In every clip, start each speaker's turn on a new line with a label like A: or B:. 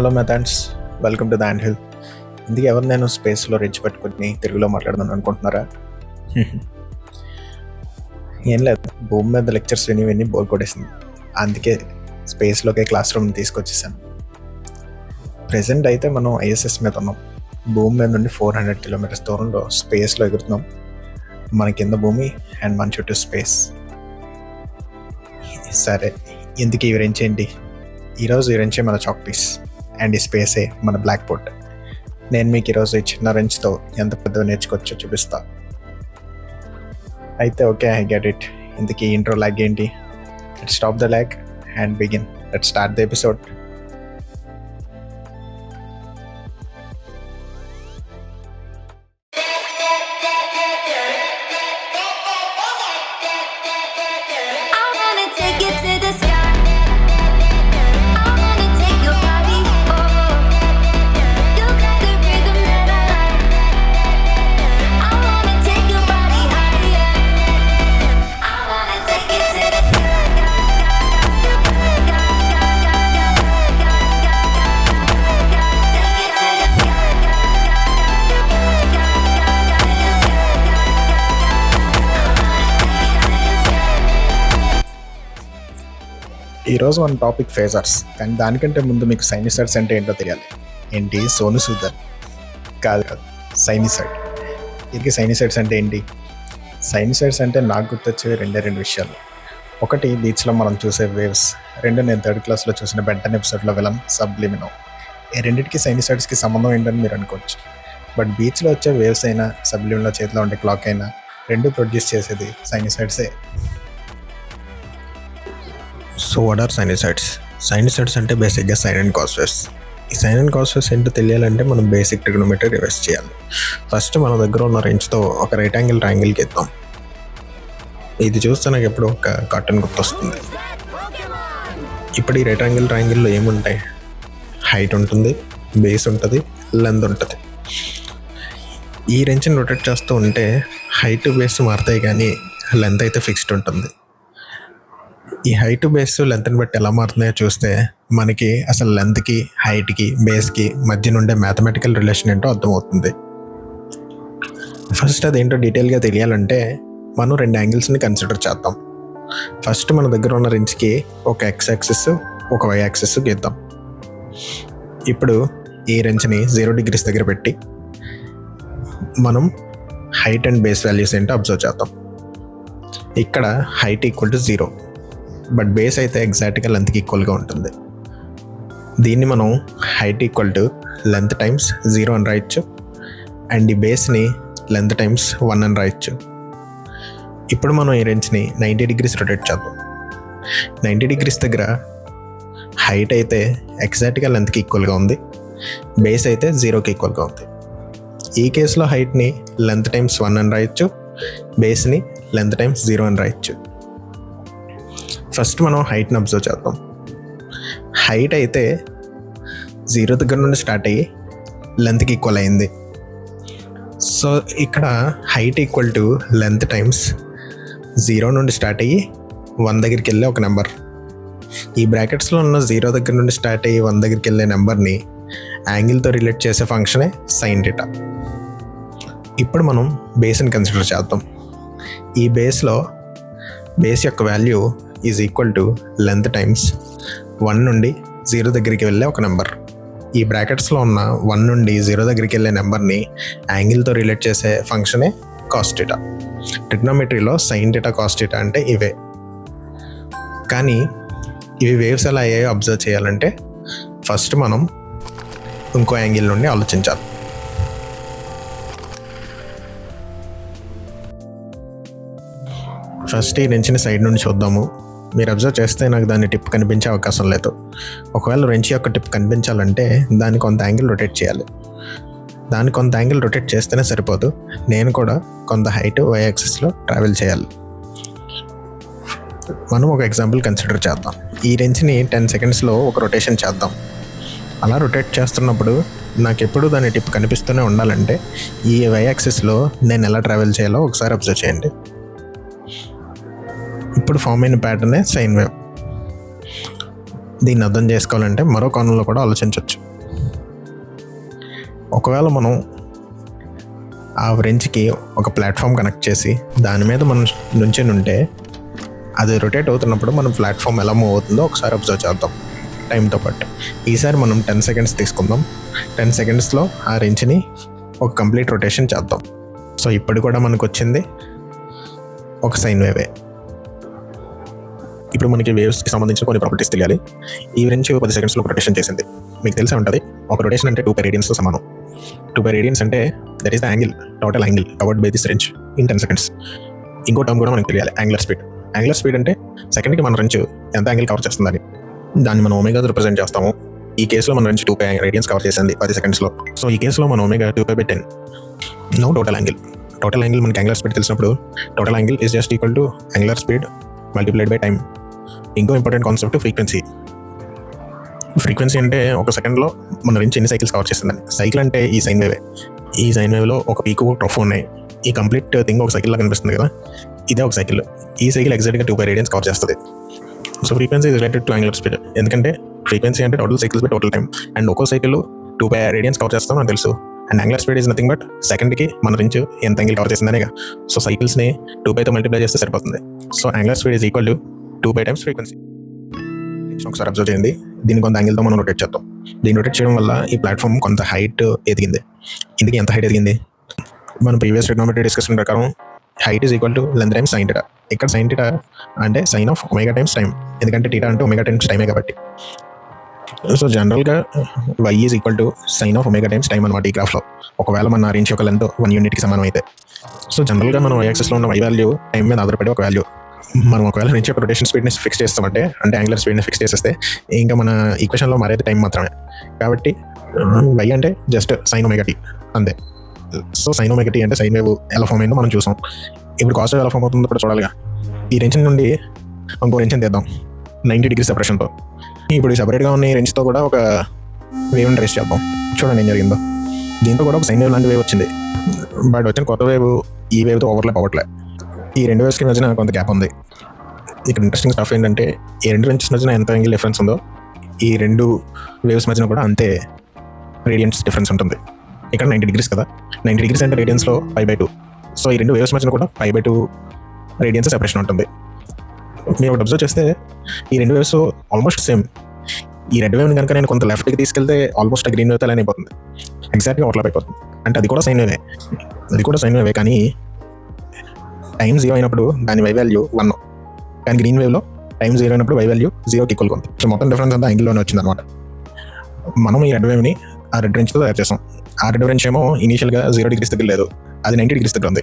A: Hello మెథాన్స్, welcome to the and hill. ఇందుకు ఎవరు నేను స్పేస్లో రిచ్ పెట్టుకుని తెలుగులో మాట్లాడదాను అనుకుంటున్నారా? ఏం లేదు, భూమి మీద లెక్చర్స్ విని బోర్ కొట్టేసింది. అందుకే స్పేస్లోకి క్లాస్ రూమ్ తీసుకొచ్చేసాను. ప్రెజెంట్ అయితే మనం ఐఎస్ఎస్ మీద ఉన్నాం. భూమి మీద నుండి 400 కిలోమీటర్స్ దూరంలో స్పేస్లో ఎగురుతున్నాం. మన కింద భూమి అండ్ మన చుట్టూ స్పేస్. సరే, ఇందుకు ఈ రెంచ్ ఏంటి? ఈరోజు ఈ రెంచే మన చాక్ పీస్ అండ్ ఈ స్పేసే మన బ్లాక్ బోర్డ్. నేను మీకు ఈరోజు ఈ చిన్న రెంచ్తో ఎంత పెద్దగా నేర్చుకోవచ్చో చూపిస్తా. అయితే ఓకే, ఐ గెట్ ఇట్. ఇందుకు ఈ ఇంట్రో లాగ్ ఏంటి? Let's stop the lag and begin. Let's start the episode. ఈరోజు మన టాపిక్ ఫేజర్స్, కానీ దానికంటే ముందు మీకు సైనిసైడ్స్ అంటే ఏంటో తెలియాలి. ఏంటి, సోను సూదర్? కాదు, సైనిసైడ్. ఇది సైనిసైడ్స్ అంటే ఏంటి? సైనిసైడ్స్ అంటే నాకు గుర్తొచ్చేవి రెండు విషయాలు. ఒకటి, బీచ్లో మనం చూసే వేవ్స్. రెండు, నేను 3rd క్లాస్లో చూసిన బెంటన్ ఎపిసోడ్లో విలన్ సబ్లిమినో. ఈ రెండింటికి సైనిసైడ్స్కి సంబంధం ఏంటని మీరు అనుకోవచ్చు. బట్ బీచ్లో వచ్చే వేవ్స్ అయినా, సబ్లిమినో చేతిలో ఉండే క్లాక్ అయినా, రెండు ప్రొడ్యూస్ చేసేది సైనిసైడ్సే. So what are sinusoids? Sinusoids అంటే బేసిక్గా సైన్ అండ్ కాస్ వేవ్స్. ఈ సైన్ అండ్ కాస్ వేవ్స్ ఏంటో తెలియాలంటే మనం బేసిక్ ట్రిగ్నోమెట్రీ రివైజ్ చేయాలి. ఫస్ట్ మన దగ్గర ఉన్న రేంజ్తో ఒక రైట్ యాంగిల్ ట్రయాంగిల్కి ఇద్దాం. ఇది చూస్తే నాకు ఎప్పుడు ఒక కార్టూన్ గుర్తొస్తుంది. ఇప్పుడు ఈ రైట్ యాంగిల్ ట్రయాంగిల్లో ఏముంటాయి? హైట్ ఉంటుంది, బేస్ ఉంటుంది, లెంత్ ఉంటుంది. ఈ రేంజ్ని రొటేట్ చేస్తూ ఉంటే హైట్ బేస్ మారుతాయి, కానీ లెంత్ అయితే ఫిక్స్డ్ ఉంటుంది. ఈ హైట్ బేస్ లెంత్ని బట్టి ఎలా మారుతున్నాయో చూస్తే మనకి అసలు లెంత్కి, హైట్కి, బేస్కి మధ్య నుండే మ్యాథమెటికల్ రిలేషన్ ఏంటో అర్థమవుతుంది. ఫస్ట్ అదేంటో డీటెయిల్గా తెలియాలంటే మనం 2 యాంగిల్స్ని కన్సిడర్ చేద్దాం. ఫస్ట్ మన దగ్గర ఉన్న రేంజ్కి ఒక ఎక్స్ యాక్సిస్, ఒక వై యాక్సిస్ గీద్దాం. ఇప్పుడు ఈ రేంజ్ని 0 degrees దగ్గర పెట్టి మనం హైట్ అండ్ బేస్ వాల్యూస్ ఏంటో అబ్జర్వ్ చేద్దాం. ఇక్కడ height equal to 0, but base అయితే ఎగ్జాక్ట్గా లెంత్కి ఈక్వల్గా ఉంటుంది. దీన్ని మనం height equal to length times 0 అని రాయొచ్చు, అండ్ ఈ బేస్ని లెంత్ టైమ్స్ 1 అని రాయొచ్చు. ఇప్పుడు మనం ఈ రేంజ్ని 90 degrees రొటేట్ చేద్దాం. 90 degrees దగ్గర హైట్ అయితే ఎగ్జాక్ట్గా లెంత్కి ఈక్వల్గా ఉంది, బేస్ అయితే 0కి ఈక్వల్గా ఉంది. ఈ కేసులో హైట్ని లెంత్ టైమ్స్ 1 అని రాయొచ్చు, బేస్ని లెంత్ టైమ్స్ 0 అని రాయొచ్చు. ఫస్ట్ మనం హైట్ని అబ్జర్వ్ చేద్దాం. హైట్ అయితే 0 దగ్గర నుండి స్టార్ట్ అయ్యి లెంత్కి ఈక్వల్ అయింది. సో ఇక్కడ height equal to length times 0 నుండి స్టార్ట్ అయ్యి 1 దగ్గరికి వెళ్ళే ఒక నెంబర్. ఈ బ్రాకెట్స్లో ఉన్న 0 దగ్గర నుండి స్టార్ట్ అయ్యి 1 దగ్గరికి వెళ్ళే నెంబర్ని యాంగిల్తో రిలేట్ చేసే ఫంక్షనే సైన్ థీటా. ఇప్పుడు మనం బేస్ని కన్సిడర్ చేద్దాం. ఈ బేస్ యొక్క value is equal to length times 1 నుండి 0 దగ్గరికి వెళ్ళే ఒక నెంబర్. ఈ బ్రాకెట్స్లో ఉన్న 1 నుండి 0 దగ్గరికి వెళ్ళే నెంబర్ని యాంగిల్తో రిలేట్ చేసే ఫంక్షనే కాస్ థీటా. ట్రిగ్నోమెట్రీలో సైన్ థీటా, కాస్ థీటా అంటే ఇవే. కానీ ఇవి వేవ్స్ ఎలా అయ్యాయో అబ్జర్వ్ చేయాలంటే ఫస్ట్ మనం ఇంకో యాంగిల్ నుండి ఆలోచించాలి. ఫస్ట్ ఈ రెంచ్ని సైడ్ నుండి చూద్దాము. మీరు అబ్జర్వ్ చేస్తే నాకు దాని టిప్ కనిపించే అవకాశం లేదు. ఒకవేళ రెంచ్ యొక్క టిప్ కనిపించాలంటే దాన్ని కొంత యాంగిల్ రొటేట్ చేయాలి. దాన్ని కొంత యాంగిల్ రొటేట్ చేస్తేనే సరిపోదు, నేను కూడా కొంత హైట్ వై యాక్సిస్లో ట్రావెల్ చేయాలి. మనం ఒక ఎగ్జాంపుల్ కన్సిడర్ చేద్దాం. ఈ రెంచ్ని 10 secondsలో ఒక రొటేషన్ చేద్దాం. అలా రొటేట్ చేస్తున్నప్పుడు నాకు ఎప్పుడు దాని టిప్ కనిపిస్తూనే ఉండాలంటే ఈ వై యాక్సిస్లో నేను ఎలా ట్రావెల్ చేయాలో ఒకసారి అబ్జర్వ్ చేయండి. ఇప్పుడు ఫామ్ అయిన ప్యాటర్నే సైన్ వేవ్. దీన్ని అర్థం చేసుకోవాలంటే మరో కోణంలో కూడా ఆలోచించవచ్చు. ఒకవేళ మనం ఆ wrenchకి ఒక ప్లాట్ఫామ్ కనెక్ట్ చేసి దాని మీద మనం నుంచొని ఉంటే అది రొటేట్ అవుతున్నప్పుడు మనం ప్లాట్ఫామ్ ఎలా మూవ్ అవుతుందో ఒకసారి అబ్జర్వ్ చేద్దాం టైంతో పాటు. ఈసారి మనం 10 సెకండ్స్ తీసుకుందాం. 10 సెకండ్స్లో ఆ wrenchని ఒక కంప్లీట్ రొటేషన్ చేద్దాం. సో ఇప్పుడు కూడా మనకు వచ్చింది ఒక సైన్ వేవే. ఇప్పుడు మనకి వేవ్స్కి సంబంధించిన కొన్ని ప్రాపర్టీస్ తెలియాలి. ఈ wrench 10 సెకండ్స్లో రొటేషన్ చేసింది. మీకు తెలిసే ఉంటుంది, ఒక రొటేషన్ అంటే 2 రేడియన్స్తో సమానం. 2 రేడియన్స్ అంటే that is the angle, total angle covered by this wrench in 10 seconds. ఇంకో టర్మ్ కూడా మనకు తెలియాలి, యాంగులర్ స్పీడ్. యాంగులర్ స్పీడ్ అంటే సెకండ్కి మన wrench ఎంత యాంగిల్ కవర్ చేస్తుందని, దాన్ని మనం ఒమేగా రిప్రజెంట్ చేస్తాము. ఈ కేసులో మన wrench 2π రేడియన్స్ కవర్ చేసింది 10 సెకండ్స్లో. సో ఈ కేసులో మన omega 2π/10. No total angle. Total angle మనకి యాంగులర్ స్పీడ్ తెలిసినప్పుడు total angle is just equal to angular speed multiplied by time. ఇంకో ఇంపార్టెంట్ కాన్సెప్ట్ ఫ్రీక్వెన్సీ. ఫ్రీక్వెన్సీ అంటే ఒక సెకండ్లో మన wrench ఎన్ని సైకిల్స్ కవర్ చేస్తుందని. సైకిల్ అంటే ఈ సైన్ వేవే. ఈ సైన్ వేవ్లో ఒక పీకు ట్రఫ్ ఉన్నాయి. ఈ కంప్లీట్ థింగ్ ఒక సైకిల్లా కనిపిస్తుంది కదా, ఇదే ఒక సైకిల్. ఈ సైకిల్ ఎగ్జాక్ట్గా 2π రేడియన్స్ కవర్ చేస్తుంది. So frequency is related to angular speed. ఎందుకంటే ఫ్రీక్వెన్సీ అంటే total cycles by total time, and ఒక్కో సైకిల్ 2π రేడియన్స్ కవర్ చేస్తాం నాకు తెలుసు. And angular speed is nothing but సెకండ్కి మన wrench ఎంత యాంగిల్ కవర్ చేసిందనేగా. సో సైకిల్స్ని 2πతో మల్టిప్లై చేస్తే సరిపోతుంది. So angular speed is equal to 2π times frequency. ఒకసారి అబ్జర్వ్ చేయండి, దీన్ని కొంత యాంగిల్తో మనం రొటేట్ చేద్దాం. దీన్ని రొటేట్ చేయడం వల్ల ఈ ప్లాట్ఫామ్ కొంత హైట్ ఎదిగింది. ఇందుకు ఎంత హైట్ ఎదిగింది? మన ప్రీవియస్ ట్రిగ్నోమెట్రీ డిస్కషన్ ప్రకారం height is equal to length times sine theta. ఇక్కడ సైన్ థీటా అంటే sine of omega times time, ఎందుకంటే థీటా అంటే ఒమేగా టైమ్స్ టైమే కాబట్టి. సో జనరల్గా y is equal to sine of omega times time అనమాట ఈ గ్రాఫ్లో. ఒకవేళ మన wrench యొక్క లెంత్ 1 యూనిట్కి సమానం అయితే. సో జనరల్గా మనం y-యాక్సిస్లో ఉన్న y వాల్యూ టైం మీద ఆధారపడే ఒక వాల్యూ. మనం ఒకవేళ wrench యొక్క రొటేషన్ స్పీడ్ని ఫిక్స్ చేస్తామంటే, అంటే యాంగులర్ స్పీడ్ని ఫిక్స్ చేసేస్తే ఇంకా మన ఈక్వేషన్లో మారేది టైం మాత్రమే. కాబట్టి y అంటే జస్ట్ సైన్ ఒమేగా టీ అంతే. సో సైన్ ఒమేగా టీ అంటే సైన్ వేవ్ ఎలా ఫామ్ అయిందో మనం చూసాం. ఇప్పుడు కాస్ వేవ్ ఎలా ఫామ్ అవుతుందో కూడా చూడాలిగా. ఈ wrench నుండి ఇంకో wrench తీద్దాం 90 డిగ్రీ సెపరేషన్తో. ఇప్పుడు ఈ సపరేట్గా ఉన్న ఈ wrenchతో కూడా ఒక వేవ్ని ట్రేస్ చేద్దాం. చూడండి ఏం జరిగిందో. దీంతో కూడా ఒక సైన్ వేవ్ లాంటి వేవ్ వచ్చింది. బట్ వచ్చిన కొత్త వేవ్ ఈ వేవ్తో ఓవర్లాప్ అవ్వట్లే. ఈ రెండు వేవ్స్కి మధ్యన కొంత గ్యాప్ ఉంది. ఇక్కడ ఇంట్రెస్టింగ్ స్టఫ్ ఏంటంటే, ఈ రెండు wrenches మధ్యన ఎంత యాంగిల్ డిఫరెన్స్ ఉందో ఈ రెండు వేవ్స్ మధ్యన కూడా అంతే రేడియన్స్ డిఫరెన్స్ ఉంటుంది. ఇక్కడ 90 డిగ్రీస్ కదా, 90 డిగ్రీస్ అంటే రేడియన్స్లో π/2. సో ఈ రెండు వేవ్స్ మధ్యన కూడా π/2 రేడియన్స్ సెపరేషన్ ఉంటుంది. మీరు ఒకటి అబ్జర్వ్ చేస్తే ఈ రెండు వేవ్స్ ఆల్మోస్ట్ సేమ్. ఈ రెడ్ వేవ్ని కనుక నేను కొంత లెఫ్ట్కి తీసుకెళ్తే ఆల్మోస్ట్ గ్రీన్ వేవ్తో అలానే అయిపోతుంది, ఎగ్జాక్ట్గా ఓవర్లాప్ అయిపోతుంది. అంటే అది కూడా సైన్ వేవే, కానీ టైం 0 అయినప్పుడు దాని y వాల్యూ 1. కానీ గ్రీన్ వేవ్లో టైం 0 అయినప్పుడు y వాల్యూ 0కి ఈక్వల్గా ఉంది. సో మొత్తం డిఫరెన్స్ అంతా యాంగిల్లోనే వచ్చింది అనమాట. మనం ఈ రెడ్ వేవ్ని ఆ రెడ్ wrenchతో తయారు చేసాం. ఆ రెడ్ wrench ఏమో ఇనీషియల్గా 0 డిగ్రీస్ దగ్గర లేదు, అది 90 డిగ్రీస్ దగ్గర ఉంది.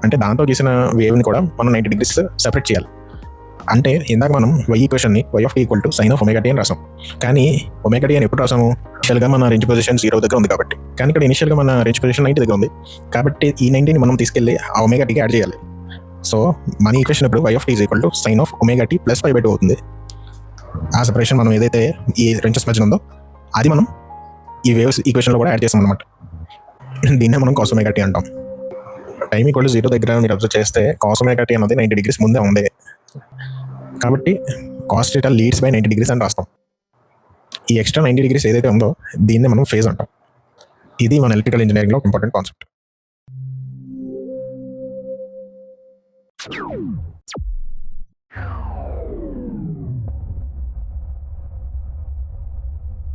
A: అంటే దాంతో గీసిన వేవ్ని కూడా మనం 90 డిగ్రీస్ సెపరేట్ చేయాలి. అంటే ఇందాక మనం y ఈక్వేషన్ని y equal to sine of omega t అని రాసాం. కానీ ఒమేగా టీ అని ఎప్పుడు రాసాము? ఇనిషియల్గా మన wrench పొజిషన్ 0 దగ్గర ఉంది కాబట్టి. కానీ ఇక్కడ ఇనిషియల్గా మన wrench పొజిషన్ 90 దగ్గర ఉంది కాబట్టి ఈ 90ని మనం తీసుకెళ్ళి ఆ ఒమేగా టీకి యాడ్ చేయాలి. సో మన ఈక్వేషన్ ఇప్పుడు y is equal to sine of omega t plus π/2 అవుతుంది. ఆ సెపరేషన్ మనం ఏదైతే ఈ wrenches మధ్యన ఉందో అది మనం ఈ వేవ్స్ ఈక్వేషన్లో కూడా యాడ్ చేసాం అనమాట. దీన్నే మనం కాస్ ఒమేగా టీ అంటాం. టైం ఈక్వల్ టు 0 దగ్గర మీరు అబ్జర్వ్ చేస్తే కాస్ ఒమేగా టీ అన్నది 90 డిగ్రీస్ ముందే ఉంది కాబట్టి cos theta leads by 90 degrees అని రాస్తాం. ఈ ఎక్స్ట్రా 90 డిగ్రీస్ ఏదైతే ఉందో దీన్నే మనం ఫేజ్ అంటాం. ఇది మన ఎలక్ట్రికల్ ఇంజనీరింగ్లో ఒక ఇంపార్టెంట్ కాన్సెప్ట్.